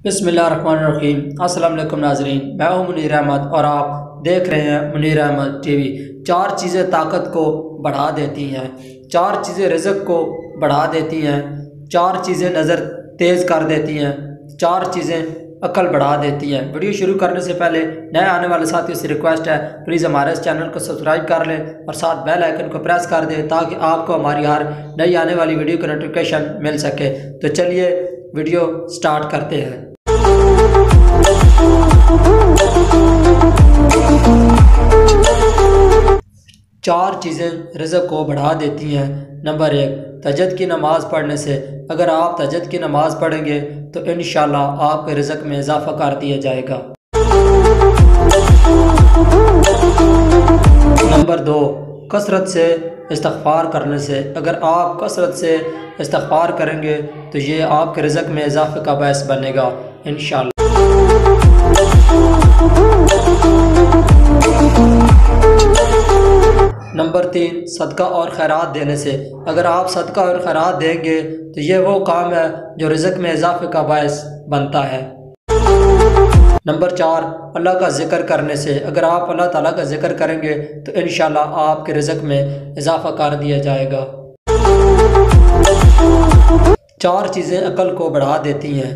बिस्मिल्लाहिर्रहमानिर्रहीम। अस्सलाम वालेकुम नाज़रीन, मैं हूं मुनीर अहमद और आप देख रहे हैं मुनीर अहमद टीवी। 4 चीज़ें ताकत को बढ़ा देती हैं, 4 चीज़ें रिज़्क़ को बढ़ा देती हैं, 4 चीज़ें नज़र तेज़ कर देती हैं, 4 चीज़ें अकल बढ़ा देती हैं। वीडियो शुरू करने से पहले नए आने वाले साथियों से रिक्वेस्ट है, प्लीज़ हमारे इस चैनल को सब्सक्राइब कर लें और साथ बेल आइकन को प्रेस कर दें ताकि आपको हमारी हर नई आने वाली वीडियो का नोटिफिकेशन मिल सके। तो चलिए वीडियो स्टार्ट करते हैं। 4 चीज़ें रिज़्क़ को बढ़ा देती हैं। नंबर 1, तहज्जुद की नमाज़ पढ़ने से। अगर आप तहज्जुद की नमाज़ पढ़ेंगे तो इंशाअल्लाह आपके रिज़्क़ में इजाफ़ा कर दिया जाएगा। नंबर 2, कसरत से इस्तिग़फ़ार करने से। अगर आप कसरत से इस्तिग़फ़ार करेंगे तो ये आपके रिज़्क़ में इजाफ़े का बायस बनेगा इंशाअल्लाह। नंबर 3, सदका और खैरात देने से। अगर आप सदका और खैरात देंगे तो ये वो काम है जो रिज़्क़ में इजाफ़े का बायस बनता है। नंबर 4, अल्लाह का ज़िक्र करने से। अगर आप अल्लाह ताला का ज़िक्र करेंगे तो इंशाअल्लाह आपके रिज़्क़ में इजाफ़ा कर दिया जाएगा। 4 चीज़ें अकल को बढ़ा देती हैं।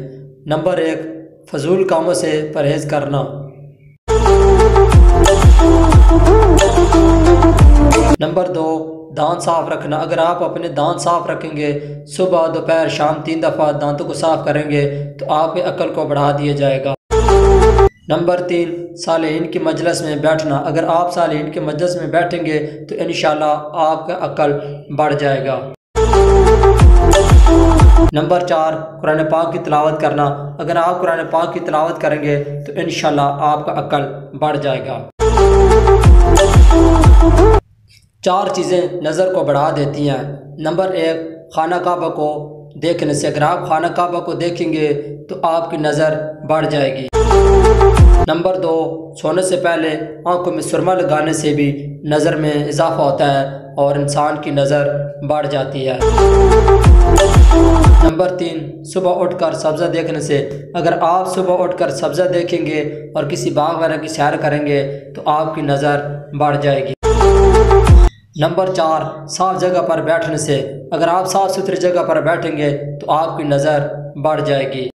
नंबर 1, फ़ज़ूल कामों से परहेज़ करना। नंबर 2, दांत साफ़ रखना। अगर आप अपने दांत साफ़ रखेंगे, सुबह दोपहर शाम 3 दफ़ा दांतों को साफ़ करेंगे तो आपके अकल को बढ़ा दिया जाएगा। नंबर 3, सालिहीन की मजलिस में बैठना। अगर आप सालिहीन के मजलिस में बैठेंगे तो इंशाअल्लाह आपका अकल बढ़ जाएगा। नंबर 4, कुरान पाक की तिलावत करना। अगर आप कुरान पाक की तिलावत करेंगे तो इंशाअल्लाह आपका अकल बढ़ जाएगा। 4 चीज़ें नज़र को बढ़ा देती हैं। नंबर 1, खाना काबा को देखने से। अगर आप खाना काबा को देखेंगे तो आपकी नज़र बढ़ जाएगी। नंबर 2, सोने से पहले आंखों में सुरमा लगाने से भी नज़र में इजाफ़ा होता है और इंसान की नज़र बढ़ जाती है। नंबर 3, सुबह उठकर सब्ज़ा देखने से। अगर आप सुबह उठकर सब्ज़ा देखेंगे और किसी बाग वगैरह की सैर करेंगे तो आपकी नज़र बढ़ जाएगी। नंबर 4, साफ़ जगह पर बैठने से। अगर आप साफ़ सुथरी जगह पर बैठेंगे तो आपकी नज़र बढ़ जाएगी।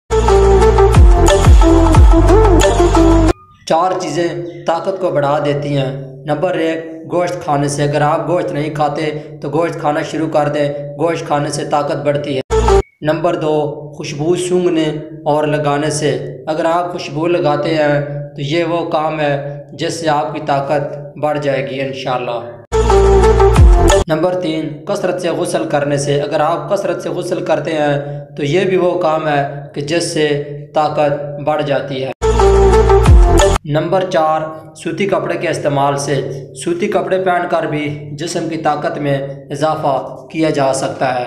4 चीज़ें ताकत को बढ़ा देती हैं। नंबर 1, गोश्त खाने से। अगर आप गोश्त नहीं खाते तो गोश्त खाना शुरू कर दें, गोश्त खाने से ताकत बढ़ती है। नंबर 2, खुशबू सूंघने और लगाने से। अगर आप खुशबू लगाते हैं तो ये वो काम है जिससे आपकी ताकत बढ़ जाएगी इंशाअल्लाह। नंबर 3, कसरत से गुस्ल करने से। अगर आप कसरत से गुस्ल करते हैं तो ये भी वो काम है कि जिससे ताकत बढ़ जाती है। नंबर 4, सूती कपड़े के इस्तेमाल से। सूती कपड़े पहनकर भी जिस्म की ताकत में इजाफ़ा किया जा सकता है।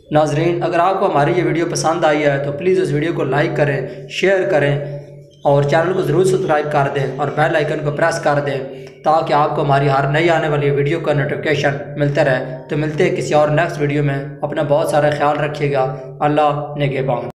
नाज़रीन, अगर आपको हमारी ये वीडियो पसंद आई है तो प्लीज़ इस वीडियो को लाइक करें, शेयर करें और चैनल को ज़रूर सब्सक्राइब कर दें और बेल आइकन को प्रेस कर दें ताकि आपको हमारी हर नई आने वाली वीडियो का नोटिफिकेशन मिलता रहे। तो मिलते हैं किसी और नेक्स्ट वीडियो में। अपना बहुत सारा ख्याल रखिएगा। अल्लाह निगहबान।